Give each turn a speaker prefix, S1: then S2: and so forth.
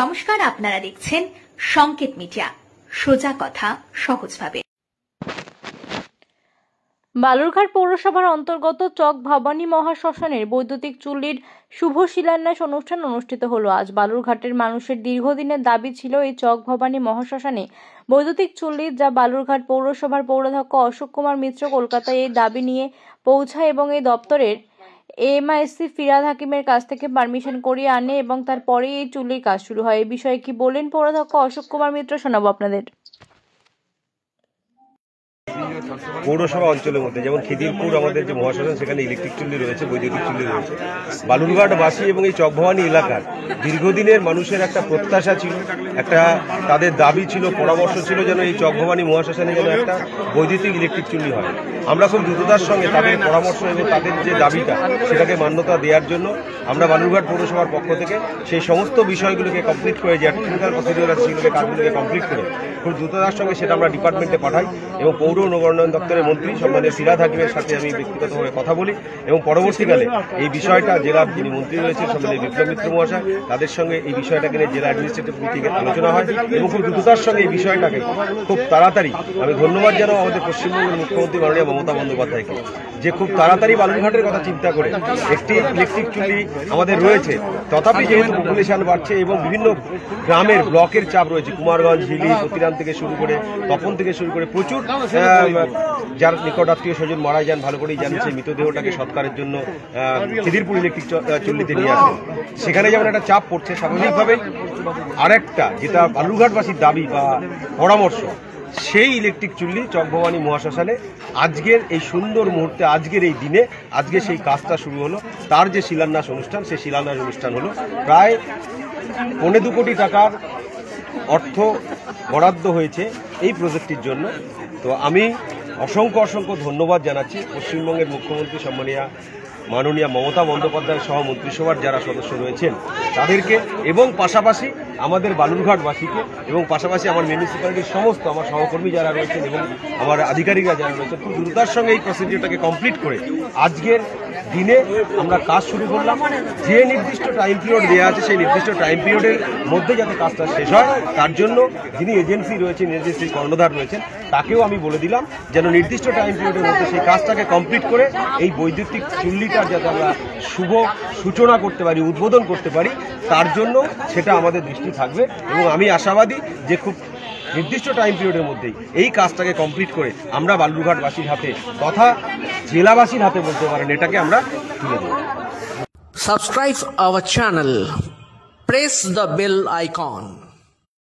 S1: নমস্কার, আপনারা দেখছেন সংকেত মিডিয়া, সোজা কথা সহজভাবে।
S2: বালুরঘাট পৌরসভার অন্তর্গত চক ভবানী মহাশ্মশানের বৈদ্যুতিক চুল্লির শুভ শিলান্যাস অনুষ্ঠান অনুষ্ঠিত হলো। আজ বালুরঘাটের মানুষের দীর্ঘদিনের দাবি ছিল এই চক ভবানী মহাশ্মশানে বৈদ্যুতিক চুল্লি, যা বালুরঘাট পৌরসভার পৌরাধ্যক্ষ অশোক কুমার মিত্র কলকাতায় এই দাবি নিয়ে পৌঁছায় এবং এই দপ্তরের এমআইসি ফিরাদ হাকিমের কাছ থেকে পারমিশন করিয়ে আনে এবং তারপরেই এই চুল্লির কাজ শুরু হয়। এই বিষয়ে কি বললেন পৌরাধ্যক্ষ অশোক কুমার মিত্র, শোনাবো আপনাদের।
S3: পৌরসভা অঞ্চলের মধ্যে যেমন খিদিরপুর আমাদের যে মহাশ্মশান, সেখানে ইলেকট্রিক চুল্লি রয়েছে, বৈদ্যুতিক চুল্লি রয়েছে। বালুরঘাটবাসী এবং এই চকভবানী এলাকার দীর্ঘদিনের মানুষের একটা প্রত্যাশা ছিল, একটা তাদের দাবি ছিল, পরামর্শ ছিল যেন এই চকভবানী মহাশ্মশানে যেন একটা বৈদ্যুতিক ইলেকট্রিক চুল্লি হয়। আমরা খুব দ্রুততার সঙ্গে তাদের পরামর্শ এবং তাদের যে দাবিটা সেটাকে মান্যতা দেওয়ার জন্য আমরা বালুরঘাট পৌরসভার পক্ষ থেকে সেই সমস্ত বিষয়গুলোকে কমপ্লিট করে, যে টেকনিক্যাল প্রসিডিওর আছে সেগুলোকে কাজগুলোকে কমপ্লিট করে খুব দ্রুততার সঙ্গে সেটা আমরা ডিপার্টমেন্টে পাঠাই এবং পৌর নগরোন্নয়ন দপ্তরের মন্ত্রী সম্মানীয় ফিরাদ হাকিমের সাথে আমি ব্যক্তিগতভাবে কথা বলি এবং পরবর্তীকালে এই বিষয়টা জেলার যিনি মন্ত্রী রয়েছেন সম্মানীয় বিপ্লব মিত্র মহাশয়, তাদের সঙ্গে এই বিষয়টাকে নিয়ে জেলা অ্যাডমিনিস্ট্রেটিভ মিটিংয়ে আলোচনা হয় এবং খুব দ্রুততার সঙ্গে এই বিষয়টাকে খুব তাড়াতাড়ি, আমি ধন্যবাদ জানাবো আমাদের পশ্চিমবঙ্গের মুখ্যমন্ত্রী মাননীয় মমতা বন্দ্যোপাধ্যায়কে, যে খুব তাড়াতাড়ি বালুরঘাটের কথা চিন্তা করে একটি ইলেকট্রিক চুল্লি আমাদের রয়েছে। তথাপি যেহেতু পপুলেশন বাড়ছে এবং বিভিন্ন গ্রামের ব্লকের চাপ রয়েছে, কুমারগঞ্জ, হিলি, প্রতিরাম থেকে শুরু করে তপন থেকে শুরু করে প্রচুর যার নিকট আত্মীয় স্বজন মারা যান, ভালো করেই জানেন, সেই মৃতদেহটাকে সৎকারের জন্য খিদিরপুর ইলেকট্রিক চুল্লিতে নিয়ে আসেন। সেখানে যেমন একটা চাপ পড়ছে, স্বাভাবিকভাবেই আরেকটা যেটা বালুরঘাটবাসীর দাবি বা পরামর্শ, সেই ইলেকট্রিক চুল্লি চকভবানী মহাশ্মশানে আজকের এই সুন্দর মুহূর্তে, আজকের এই দিনে, আজকে সেই কাজটা শুরু হলো। তার যে শিলান্যাস অনুষ্ঠান, সেই শিলান্যাস অনুষ্ঠান হলো। প্রায় 2.25 কোটি টাকার অর্থ বরাদ্দ হয়েছে এই প্রজেক্টটির জন্য। তো আমি অসংখ্য ধন্যবাদ জানাচ্ছি পশ্চিমবঙ্গের মুখ্যমন্ত্রী সম্মানীয় মাননীয় মমতা বন্দ্যোপাধ্যায় সহ মন্ত্রিসভার যারা সদস্য রয়েছেন তাদেরকে, এবং পাশাপাশি আমাদের বালুরঘাটবাসীকে, এবং পাশাপাশি আমার মিউনিসিপ্যালিটির সমস্ত আমার সহকর্মী যারা রয়েছেন এবং আমার আধিকারিকরা যারা রয়েছেন, খুব দ্রুততার সঙ্গে এই প্রসিডিওরটাকে কমপ্লিট করে আজকের দিনে আমরা কাজ শুরু করলাম। যে নির্দিষ্ট টাইম পিরিয়ড দেওয়া আছে সেই নির্দিষ্ট টাইম পিরিয়ডের মধ্যে যাতে কাজটা শেষ হয়, তার জন্য যিনি এজেন্সি রয়েছেন, এজেন্সির কর্ণধার রয়েছেন, তাকেও আমি বলে দিলাম যেন নির্দিষ্ট টাইম পিরিয়ডের মধ্যে সেই কাজটাকে কমপ্লিট করে এই বৈদ্যুতিক চুল্লিটার যাতে আমরা শুভ সূচনা করতে পারি, উদ্বোধন করতে পারি, তার জন্য সেটা আমাদের দৃষ্টি থাকবে। এবং আমি আশাবাদী যে খুব নির্দিষ্ট টাইম পিরিয়ডের মধ্যেই এই কাজটাকে কমপ্লিট করে আমরা বালুরঘাটবাসীর হাতে তথা জেলাবাসীর হাতে বলতে পারেন এটাকে আমরা তুলে দেব।
S4: Subscribe our channel. Press the bell icon.